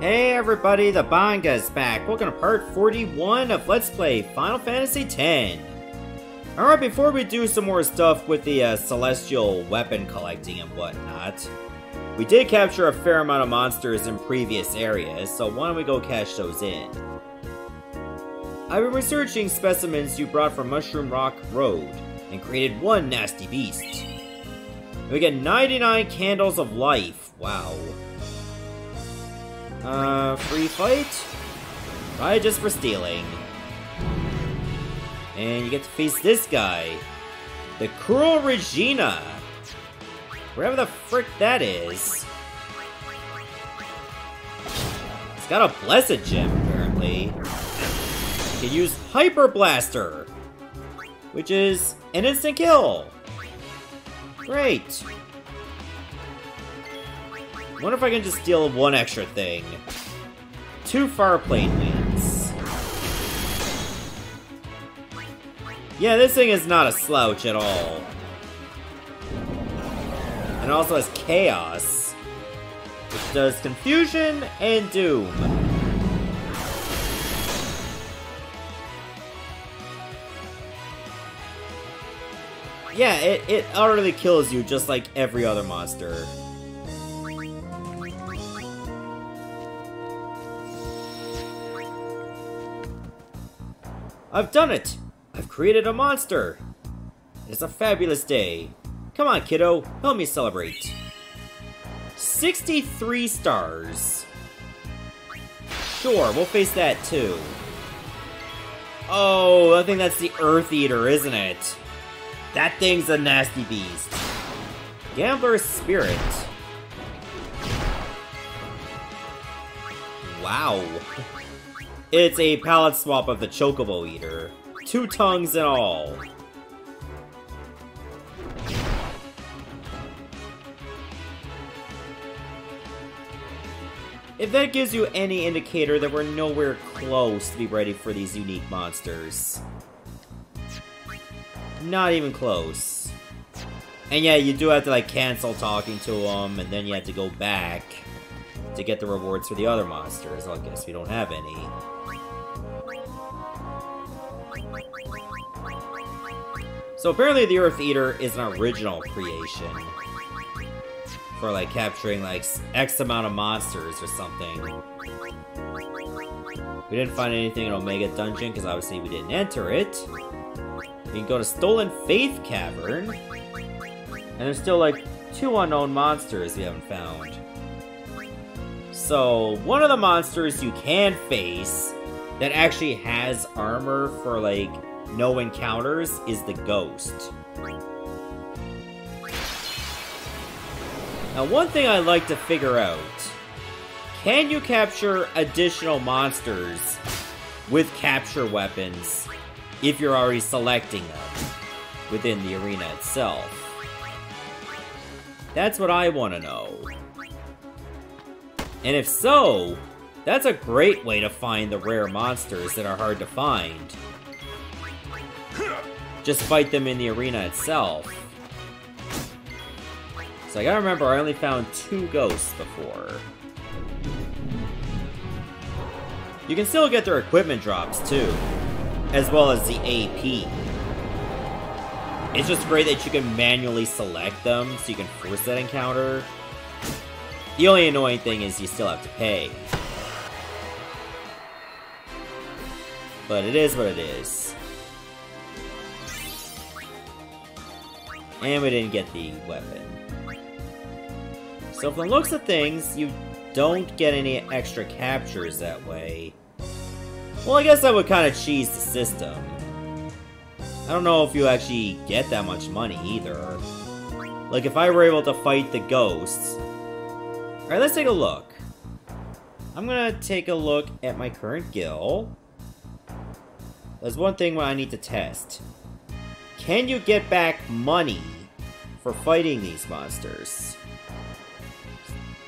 Hey everybody, the Banga's back. Welcome to part 41 of Let's Play Final Fantasy X. Alright, before we do some more stuff with the celestial weapon collecting and whatnot, we did capture a fair amount of monsters in previous areas, so why don't we go cash those in. I've been researching specimens you brought from Mushroom Rock Road, and created one nasty beast. We get 99 candles of life. Wow. Free fight? Probably just for stealing. And you get to face this guy. The Cruel Regina. Wherever the frick that is. It's got a Blessed Gem, apparently. You can use Hyper Blaster, which is an instant kill. Great. Wonder if I can just steal one extra thing. 2 far plane wings. Yeah, this thing is not a slouch at all. And also has Chaos, which does Confusion and Doom. Yeah, it utterly kills you just like every other monster. I've done it! I've created a monster! It's a fabulous day. Come on, kiddo, help me celebrate. 63 stars. Sure, we'll face that too. Oh, I think that's the Earth Eater, isn't it? That thing's a nasty beast. Gambler's Spirit. Wow. It's a palette swap of the Chocobo Eater. 2 tongues and all. If that gives you any indicator that we're nowhere close to be ready for these unique monsters. Not even close. And yeah, you do have to like cancel talking to them, and then you have to go back to get the rewards for the other monsters. I guess we don't have any. So apparently the Earth Eater is an original creation. For like capturing like X amount of monsters or something. We didn't find anything in Omega Dungeon because obviously we didn't enter it. We can go to Stolen Fayth Cavern. And there's still like 2 unknown monsters we haven't found. So one of the monsters you can face that actually has armor for like no encounters is the Ghost. Now one thing I'd like to figure out, can you capture additional monsters with capture weapons if you're already selecting them within the arena itself? That's what I want to know. And if so, that's a great way to find the rare monsters that are hard to find. Just fight them in the arena itself. So I gotta remember, I only found 2 ghosts before. You can still get their equipment drops too, as well as the AP. It's just great that you can manually select them, so you can force that encounter. The only annoying thing is you still have to pay. But it is what it is. And we didn't get the weapon. So from the looks of things, you don't get any extra captures that way. Well, I guess that would kind of cheese the system. I don't know if you actually get that much money either. Like, if I were able to fight the ghosts... Alright, let's take a look. I'm gonna take a look at my current guild. There's one thing I need to test. Can you get back money for fighting these monsters?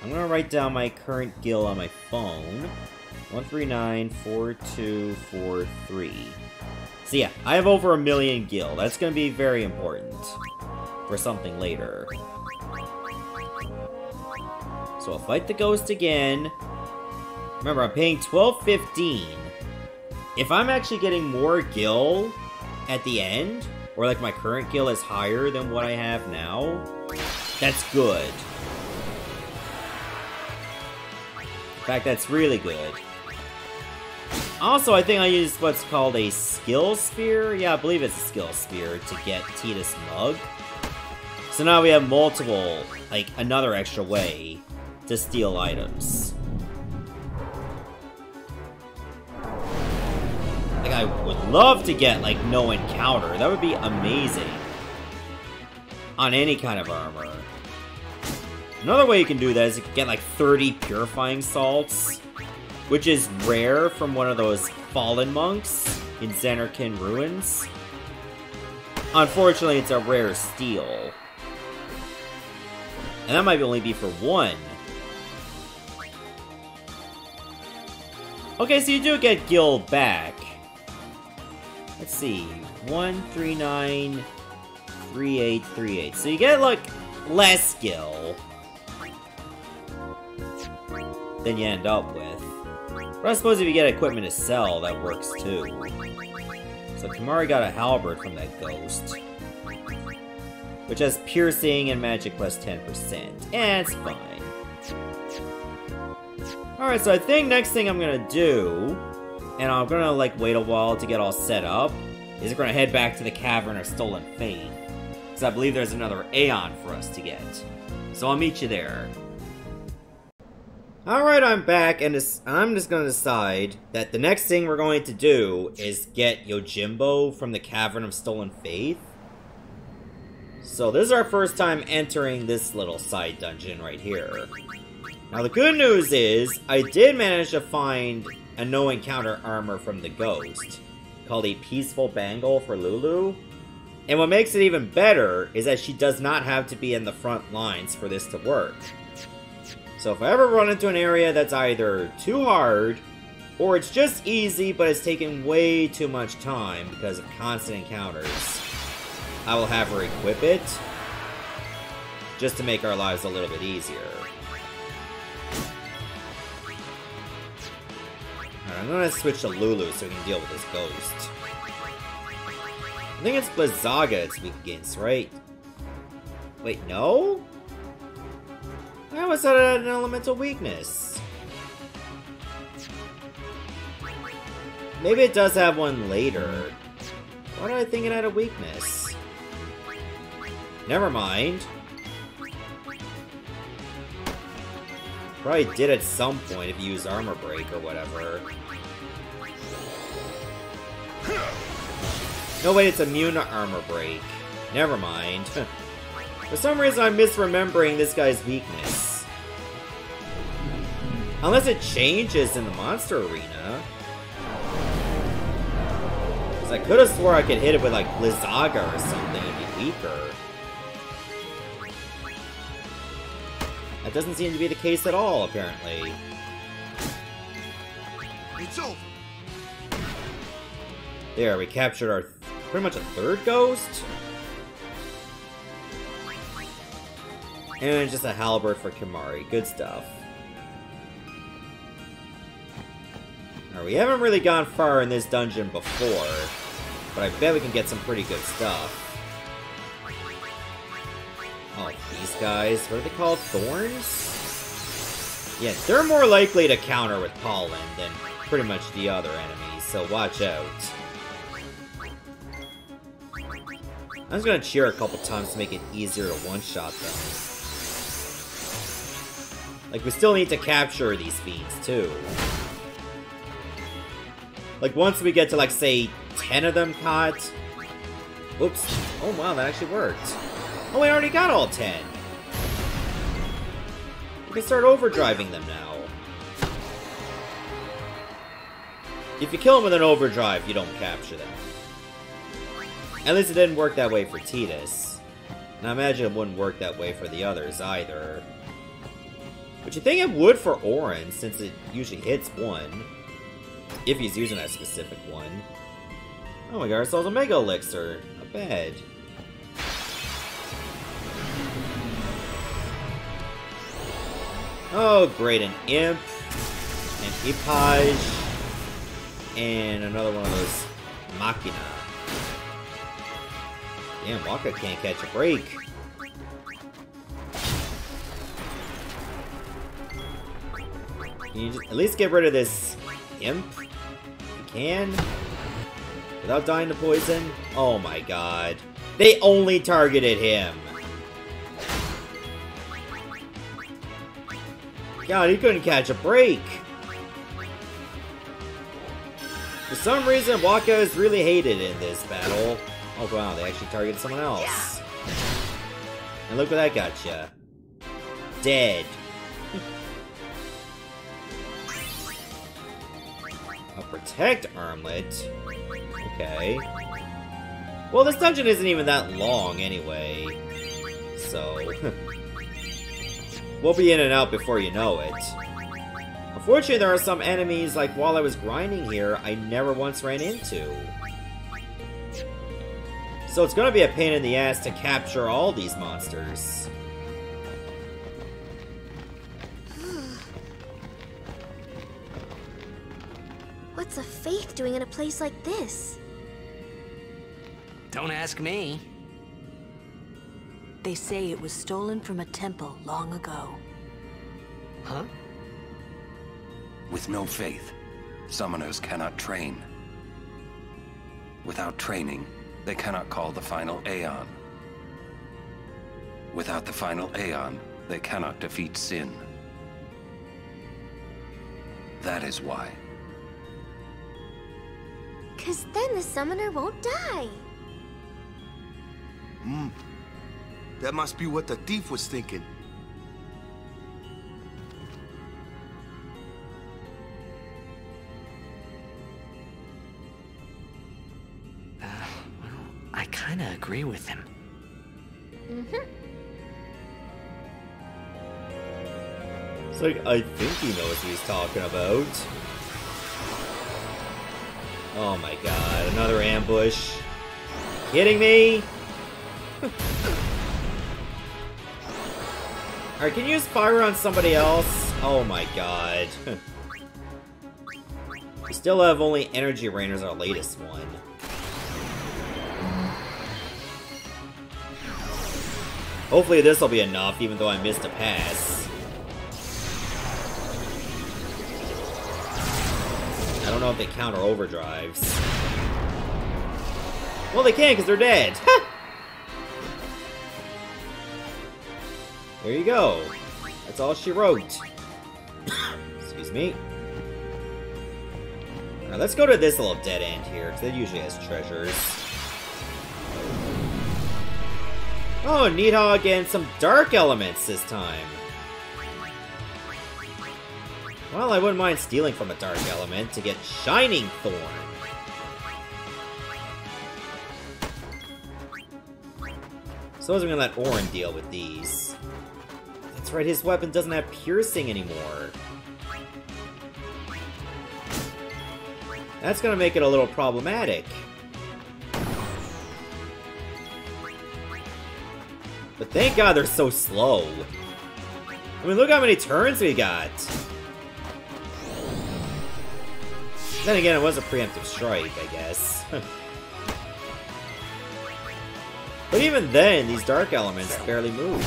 I'm gonna write down my current guild on my phone. 1394243. So yeah, I have over 1 million gil. That's gonna be very important for something later. So I'll fight the ghost again. Remember, I'm paying $12.15. If I'm actually getting more gil at the end, or like my current gil is higher than what I have now, that's good. In fact, that's really good. Also, I think I used what's called a skill spear. Yeah, I believe it's a skill spear to get Tidus Mug. So now we have multiple, like, another extra way to steal items. Like, I would love to get, like, no encounter. That would be amazing. On any kind of armor. Another way you can do that is you can get, like, 30 Purifying Salts, which is rare from one of those fallen monks in Zanarkand Ruins. Unfortunately, it's a rare steal. And that might only be for one. Okay, so you do get gil back. Let's see. 139, 3838. So you get, like, less gil than you end up with. But I suppose if you get equipment to sell, that works too. So Kimahri got a halberd from that ghost, which has piercing and magic plus 10%. And it's fine. Alright, so I think next thing I'm gonna do, and I'm gonna like wait a while to get all set up, is we're gonna head back to the Cavern of Stolen Fayth. Because I believe there's another aeon for us to get. So I'll meet you there. Alright, I'm back, and I'm just gonna decide that the next thing we're going to do is get Yojimbo from the Cavern of Stolen Fayth. So this is our first time entering this little side dungeon right here. Now the good news is, I did manage to find a no-encounter armor from the ghost, called a Peaceful Bangle for Lulu. And what makes it even better is that she does not have to be in the front lines for this to work. So if I ever run into an area that's either too hard, or it's just easy but it's taking way too much time because of constant encounters, I will have her equip it, just to make our lives a little bit easier. Alright, I'm gonna switch to Lulu so we can deal with this ghost. I think it's Blizzaga it's weak against, right? Wait, no? I always thought it had an elemental weakness. Maybe it does have one later. Why did I think it had a weakness? Never mind. Probably did at some point if you use Armor Break or whatever. No, wait, it's immune to Armor Break. Never mind. For some reason, I'm misremembering this guy's weakness. Unless it changes in the monster arena. Because I could have swore I could hit it with, like, Blizzaga or something and be weaker. That doesn't seem to be the case at all, apparently. It's over. There, we captured our pretty much a third ghost. And just a halberd for Kimahri. Good stuff. Alright, we haven't really gone far in this dungeon before, but I bet we can get some pretty good stuff. Oh, these guys, what are they called? Thorns? Yeah, they're more likely to counter with pollen than pretty much the other enemies, so watch out. I'm just gonna cheer a couple times to make it easier to one-shot them. Like, we still need to capture these fiends, too. Like, once we get to, like, say, 10 of them caught... Oops. Oh, wow, that actually worked. Oh, we already got all 10. We can start overdriving them now. If you kill them with an overdrive, you don't capture them. At least it didn't work that way for Tidus. And I imagine it wouldn't work that way for the others either. But you think it would for Orin, since it usually hits one. If he's using that specific one. Oh, we got ourselves a Mega Elixir. Not bad. Oh, great, an Imp. an Ipage, and another one of those Machina. Damn, Waka can't catch a break. Can you just at least get rid of this imp? If you can? Without dying to poison? Oh my god. They only targeted him. God, he couldn't catch a break. For some reason, Waka is really hated in this battle. Oh wow, they actually targeted someone else. And look what that got ya. Dead. A protect armlet. Okay. Well, this dungeon isn't even that long anyway. So... we'll be in and out before you know it. Unfortunately, there are some enemies, like while I was grinding here, I never once ran into. So it's gonna be a pain in the ass to capture all these monsters. What's a Fayth doing in a place like this? Don't ask me. They say it was stolen from a temple long ago. Huh? With no faith, summoners cannot train. Without training, they cannot call the final aeon. Without the final aeon, they cannot defeat sin. That is why. 'Cause then the summoner won't die. That must be what the thief was thinking. I kinda agree with him. It's like, I think he knows what he's talking about. Oh my god, another ambush. Kidding me? Alright, can you use fire on somebody else? Oh my god. We still have only Energy Rain as our latest one. Hopefully this will be enough, even though I missed a pass. I don't know if they counter overdrives. Well, they can, because they're dead. There you go. That's all she wrote. Excuse me. Alright, let's go to this little dead end here, because it usually has treasures. Oh, Needhog and some dark elements this time. Well, I wouldn't mind stealing from a dark element to get Shining Thorn. Suppose I'm gonna let Orin deal with these. That's right, his weapon doesn't have piercing anymore. That's gonna make it a little problematic. But thank God they're so slow. I mean, look how many turns we got. Then again, it was a preemptive strike, I guess. But even then, these dark elements barely move.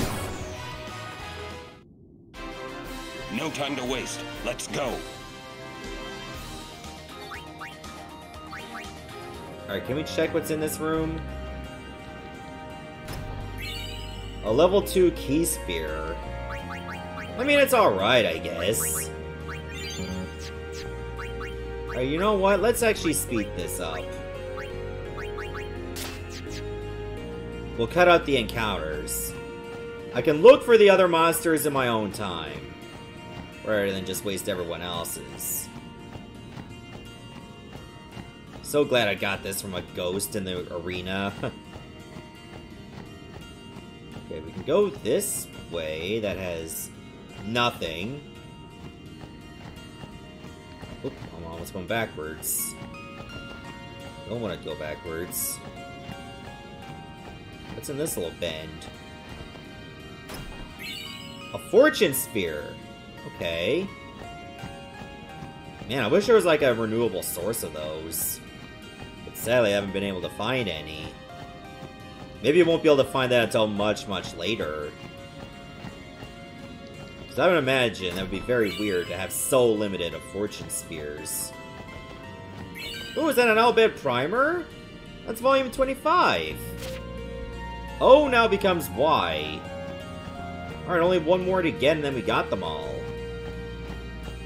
No time to waste. Let's go. Alright, can we check what's in this room? A level 2 key spear. I mean, it's alright, I guess. Alright, you know what? Let's actually speed this up. We'll cut out the encounters. I can look for the other monsters in my own time, rather than just waste everyone else's. So glad I got this from a ghost in the arena. Okay, we can go this way. That has nothing. Oop, I'm almost going backwards. Don't want to go backwards. What's in this little bend? A fortune sphere. Okay. Man, I wish there was like a renewable source of those. But sadly, I haven't been able to find any. Maybe you won't be able to find that until much, much later. Because I would imagine that would be very weird to have so limited of fortune spheres. Ooh, is that an Albed primer? That's volume 25. O now becomes Y. Alright, only one more to get and then we got them all.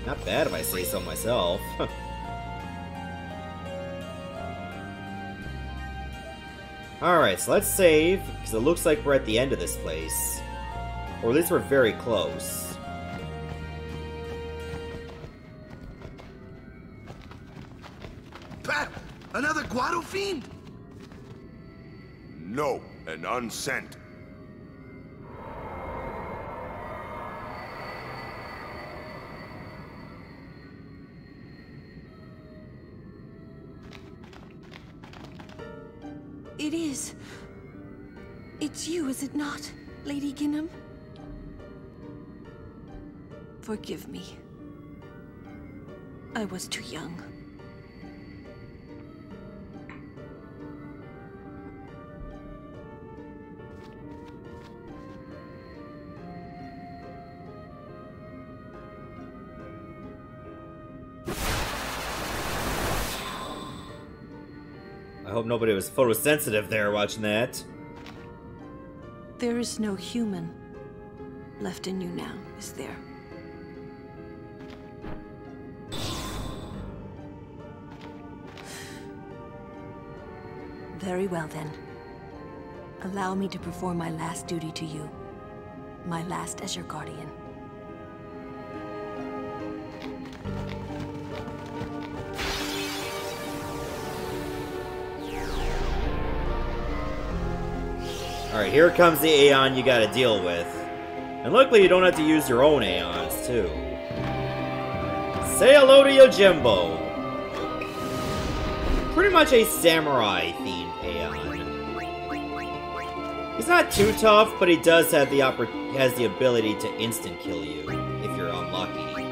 Not bad if I say so myself. Alright, so let's save, because it looks like we're at the end of this place. Or at least we're very close. Pep! Another Guado fiend? No, an unsent. It is. It's you, is it not, Lady Ginham? Forgive me. I was too young. I hope nobody was photosensitive there watching that. There is no human left in you now, is there? Very well then. Allow me to perform my last duty to you. My last as your guardian. Alright, here comes the aeon you gotta deal with. And luckily you don't have to use your own aeons, too. Say hello to Yojimbo! Pretty much a samurai-themed aeon. He's not too tough, but he does have the has the ability to instant-kill you, if you're unlucky.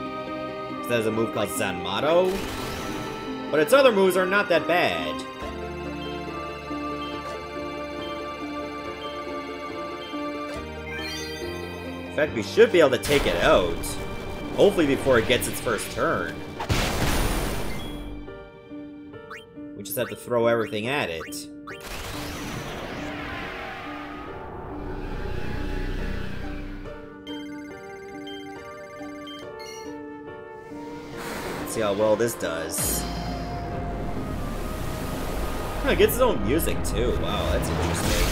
He has a move called Zanmato, but its other moves are not that bad. In fact, we should be able to take it out. Hopefully before it gets its first turn. We just have to throw everything at it. Let's see how well this does. Oh, it gets its own music too. Wow, that's interesting.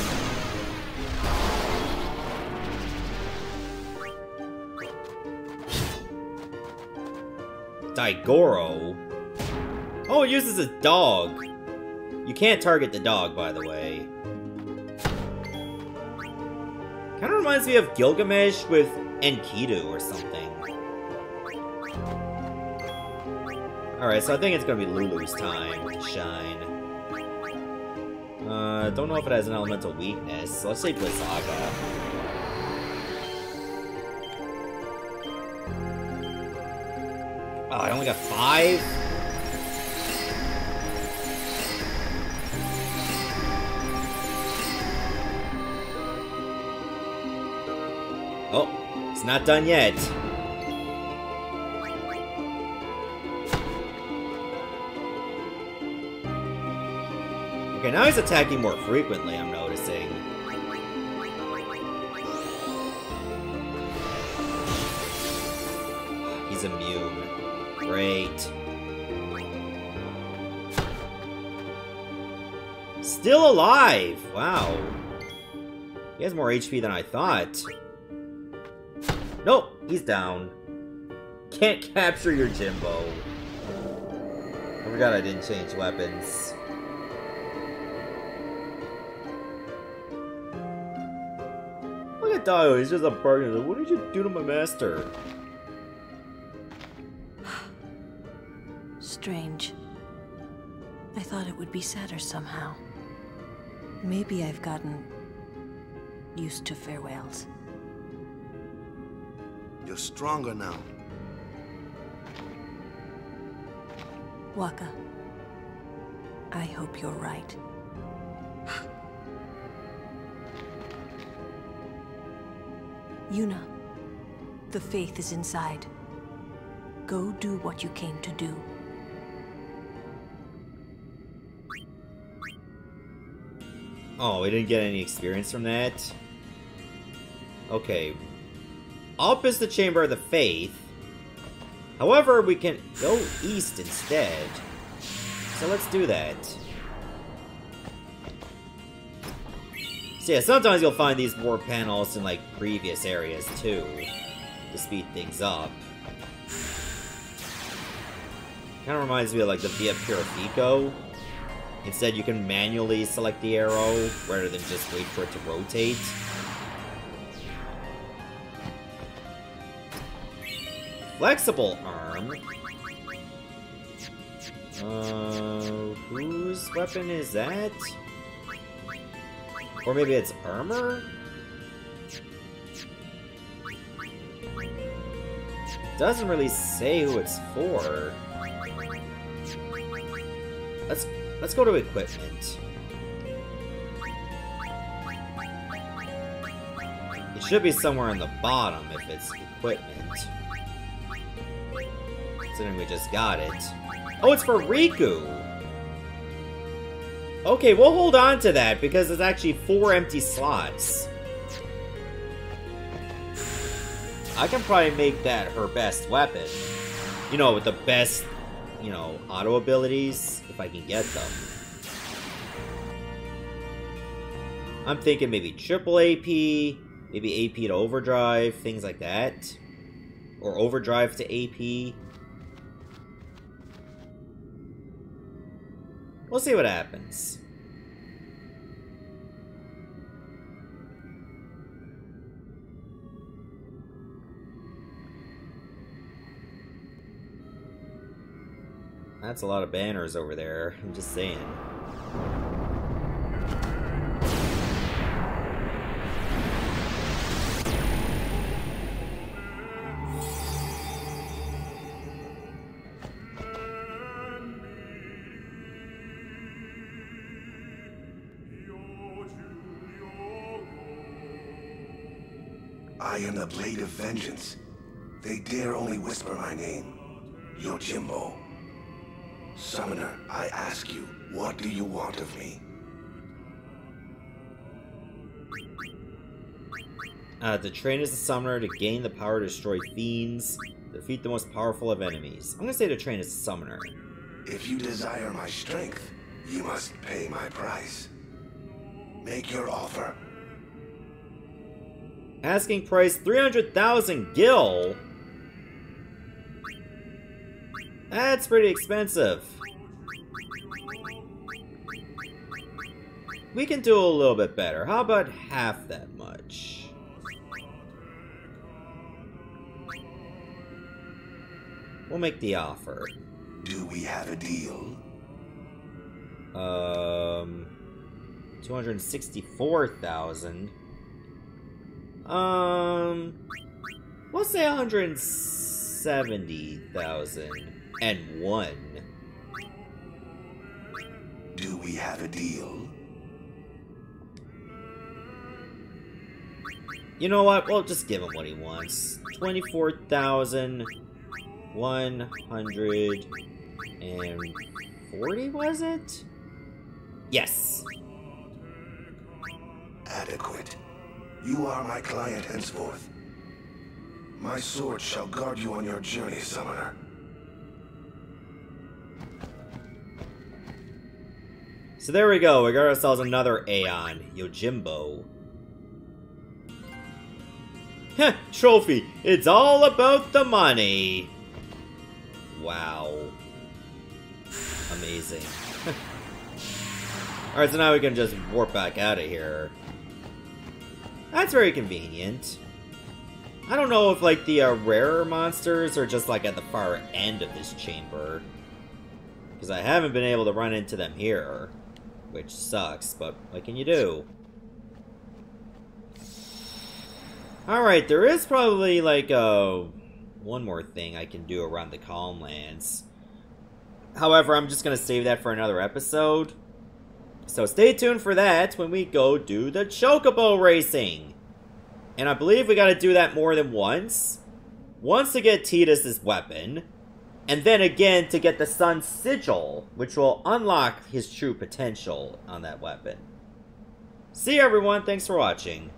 Daigoro? Oh, it uses a dog. You can't target the dog, by the way. Kinda reminds me of Gilgamesh with Enkidu or something. Alright, so I think it's gonna be Lulu's time to shine. Don't know if it has an elemental weakness, so let's say Blizzaga. Oh, I only got 5? Oh, it's not done yet. Okay, now he's attacking more frequently, I'm noticing. He's immune. Great. Still alive! Wow. He has more HP than I thought. Nope, he's down. Can't capture your Jimbo. I forgot I didn't change weapons. Look at Dio, he's just a burden. What did you do to my master? Strange. I thought it would be sadder somehow. Maybe I've gotten used to farewells. You're stronger now. Waka, I hope you're right. Yuna, the Fayth is inside. Go do what you came to do. Oh, we didn't get any experience from that? Okay. Up is the Chamber of the Fayth. However, we can go east instead. So let's do that. So yeah, sometimes you'll find these war panels in like previous areas too, to speed things up. Kind of reminds me of like the Via Purifico. Instead, you can manually select the arrow rather than just wait for it to rotate. Flexible arm. Whose weapon is that? Or maybe it's armor? Doesn't really say who it's for. Let's go to equipment. It should be somewhere on the bottom if it's equipment. Considering we just got it. Oh, it's for Riku! Okay, we'll hold on to that because there's actually 4 empty slots. I can probably make that her best weapon. You know, with the best, you know, auto abilities, if I can get them. I'm thinking maybe triple AP, maybe AP to overdrive, things like that. Or overdrive to AP. We'll see what happens. That's a lot of banners over there, I'm just saying. I am the Blade of Vengeance. They dare only whisper my name. Yojimbo. Summoner, I ask you, what do you want of me? To train as a summoner to gain the power to destroy fiends, defeat the most powerful of enemies. I'm gonna say to train as a summoner. If you desire my strength, you must pay my price. Make your offer. Asking price 300,000 gil? That's pretty expensive. We can do a little bit better. How about half that much? We'll make the offer. Do we have a deal? 264,000. We'll say 170,001. Do we have a deal? You know what? We'll just give him what he wants. 24,140, was it? Yes. Adequate. You are my client henceforth. My sword shall guard you on your journey, Summoner. So there we go. We got ourselves another Aeon, Yojimbo. Heh, trophy. It's all about the money. Wow. Amazing. Alright, so now we can just warp back out of here. That's very convenient. I don't know if, like, the rarer monsters are just, like, at the far end of this chamber. Because I haven't been able to run into them here. Which sucks, but what can you do? Alright, there is probably, like, one more thing I can do around the Calm Lands. However, I'm just going to save that for another episode. So stay tuned for that when we go do the Chocobo racing. And I believe we got to do that more than once. Once to get Tidus' weapon, and then again to get the Sun's Sigil, which will unlock his true potential on that weapon. See you everyone, thanks for watching.